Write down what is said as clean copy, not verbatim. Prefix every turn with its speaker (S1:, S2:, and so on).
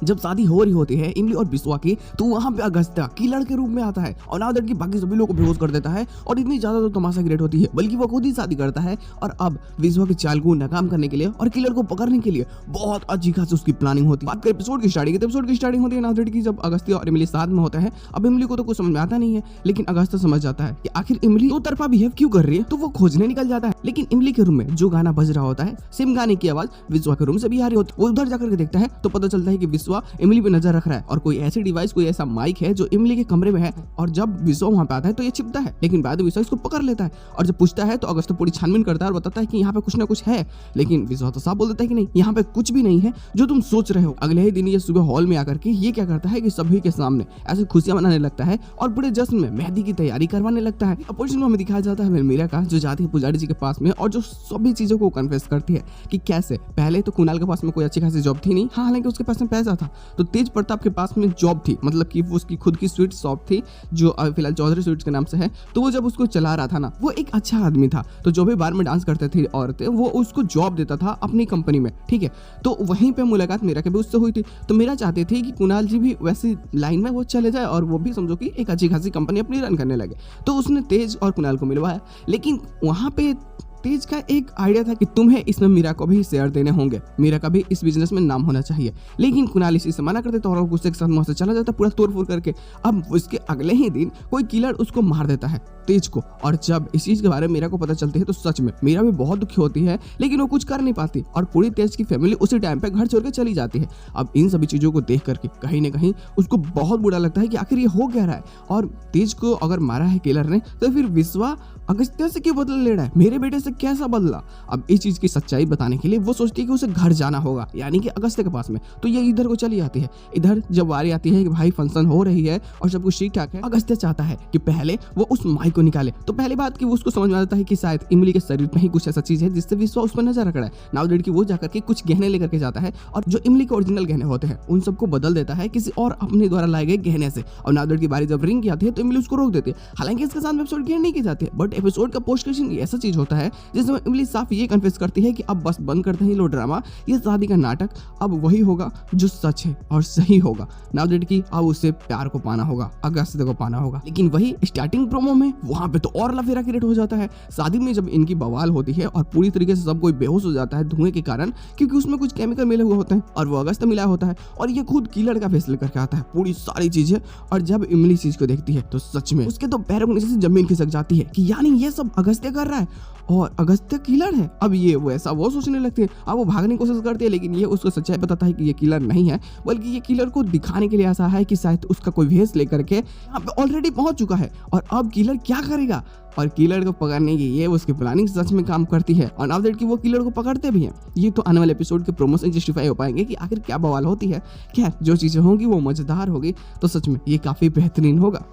S1: जब शादी हो रही होती है इमली और विश्वा की, तो वहाँ पे अगस्त्य किलर के रूप में आता है और नाउ दैट की बाकी सभी लोगों को बेहोश कर देता है। और इतनी ज्यादा तो तमाशा क्रिएट होती है, बल्कि वो खुद ही शादी करता है। और अब विश्वा की चाल को नाकाम करने के लिए और किलर को पकड़ने के लिए बहुत अच्छी खासी उसकी प्लानिंग होती है। बात करें एपिसोड की स्टार्टिंग होती है नाउ दैट की, जब अगस्त्य और इमली साथ में होता है। अब इमली को तो कुछ समझ में आता नहीं है, लेकिन अगस्त्य समझ जाता है कि आखिर इमली दो तरफा बिहेव क्यों कर रही है, तो वो खोजने निकल जाता है। लेकिन इमली के रूम में जो गाना बज रहा होता है, सेम गाने की आवाज विश्वा के रूम से भी आ रही होती है। वो उधर जाकर के देखता है तो पता चलता है कि विश्वा इमली पे नजर रख रहा है और कोई ऐसी डिवाइस, कोई ऐसा माइक है जो इमली के कमरे में है। और जब विश्वा वहां पे आता है तो ये छिपता है, लेकिन बाद में विश्वा इसको पकड़ लेता है। और जब पूछता है तो अगस्त्य पूरी छानबीन करता है और बताता है कि यहाँ पे कुछ ना कुछ है। लेकिन विश्वा तो साफ बोल देता है कि नहीं, यहाँ पे कुछ भी नहीं है जो तुम सोच रहे हो। अगले ही दिन ये सुबह हॉल में आकर के ये क्या करता है कि सभी के सामने ऐसे खुशियां मनाने लगता है और पूरे जश्न में मेहंदी की तैयारी करवाने लगता है। अपोजिशन में हमें दिखाया जाता है मीरा का, जो जाती है पुजारी जी के पास में और जो सभी चीजों को कन्फेस करती है कि कैसे पहले तो कुणाल के पास में कोई अच्छी खासी जॉब थी नहीं, हाँ हालांकि उसके पास में पैसा था। तो तेज प्रताप के पास में जॉब थी, मतलब कि वो उसकी खुद की स्वीट शॉप थी जो फिलहाल चौधरी स्वीट्स के नाम से है। तो वो जब उसको चला रहा था ना, वो एक अच्छा आदमी था। तो जो भी बार में डांस करते थे औरतें, वो उसको जॉब देता था अपनी कंपनी में, ठीक है। तो वहीं पे मुलाकात मीरा के भी उससे हुई थी। तो मीरा चाहती थी कि कुणाल जी भी वैसी लाइन में वो चले जाए और वो भी समझो कि एक अच्छी खासी कंपनी अपनी रन करने लगे। तो उसने तेज और कुणाल को मिलवाया। लेकिन वहां पे तेज का एक आइडिया था कि तुम्हें इसमें मीरा को भी शेयर देने होंगे, मीरा का भी इस बिजनेस में नाम होना चाहिए। लेकिन कुणाल इसी से मना कर देता और गुस्से के साथ वहां से चला जाता पूरा तोड़-फोड़ करके। अब उसके अगले ही दिन कोई किलर उसको मार देता है, तेज को। और जब इस चीज के बारे में मीरा को पता चलती है तो सच में मीरा भी बहुत दुखी होती है, लेकिन वो कुछ कर नहीं पाती और पूरी तेज की फैमिली उसी टाइम पे घर छोड़ के चली जाती है। अब इन सभी चीजों को देख करके कहीं ना कहीं उसको बहुत बुरा लगता है कि आखिर ये हो क्या रहा है। और तेज को अगर मारा है किलर ने, तो फिर विश्वा अगस्त्य से क्यों बदला ले रहा है, मेरे बेटे से कैसा बदला। अब इस चीज की सच्चाई बताने के लिए वो सोचती है कि उसे घर जाना होगा, यानी कि अगस्त्य के पास में। तो ये इधर को चली आती है। इधर जब वारी आती है कि भाई फंक्शन हो रही है और सब कुछ ठीक ठाक है, अगस्त्य चाहता है कि पहले वो उस माइक को निकाले। तो पहली बात कि वो उसको समझ में आता है कि शायद इमली के शरीर में ही कुछ ऐसा चीज है जिससे विश्वा उस पर नजर रख रहा है। नाउ दैट की वो जाकर के कुछ गहने लेकर के जाता है और जो इमली के ओरिजिनल गहने होते हैं उन सबको बदल देता है किसी और अपने द्वारा लाए गए गहने से। और नाउ दैट की बारी जब रिंग की आती है तो इमली उसको रोक देती है। हालांकि इसके साथ एपिसोड गेन नहीं की जाती है, बट एपिसोड का पोस्ट ऐसा चीज होता है जिसमें इमली साफ ये कन्फेस करती है कि अब बस बंद करते हैं लो ड्रामा, ये शादी का नाटक, अब वही होगा जो सच है और सही होगा। नाउ दैट की अब उसे प्यार को पाना होगा, अगस्त्य को पाना होगा। लेकिन वही स्टार्टिंग प्रोमो में वहां पे तो और लफेरा क्रिएट हो जाता है। शादी में जब इनकी बवाल होती है और पूरी तरीके से सब कोई बेहोश हो जाता है धुएं के कारण, क्योंकि उसमें कुछ केमिकल मिले हुए होते हैं और वो अगस्त्य मिला होता है और ये खुद किलर का फेस लेकर के आता है पूरी सारी चीजें। और जब इमली चीज को देखती है तो सच में उसके तो पैरों के नीचे से जमीन खिसक जाती है कि यानी ये सब अगस्त्य कर रहा है और अगस्त्य किलर है। अब ये वो ऐसा वो सोचने लगती है। अब वो भागने की कोशिश करती है, लेकिन ये उसको सच्चाई बताता है कि ये किलर नहीं है, बल्कि ये किलर को दिखाने के लिए ऐसा है कि शायद उसका कोई भेष लेकर के यहाँ पे ऑलरेडी पहुंच चुका है और अब किलर क्या करेगा। और किलर को पकड़ने की ये उसकी प्लानिंग सच में काम करती है और नाउ दैट की वो किलर को पकड़ते भी हैं। ये तो आने वाले एपिसोड के प्रोमो से जस्टिफाई हो पाएंगे कि आखिर क्या बवाल होती है। खैर जो चीजें होंगी वो मजेदार होगी, तो सच में ये काफी बेहतरीन होगा।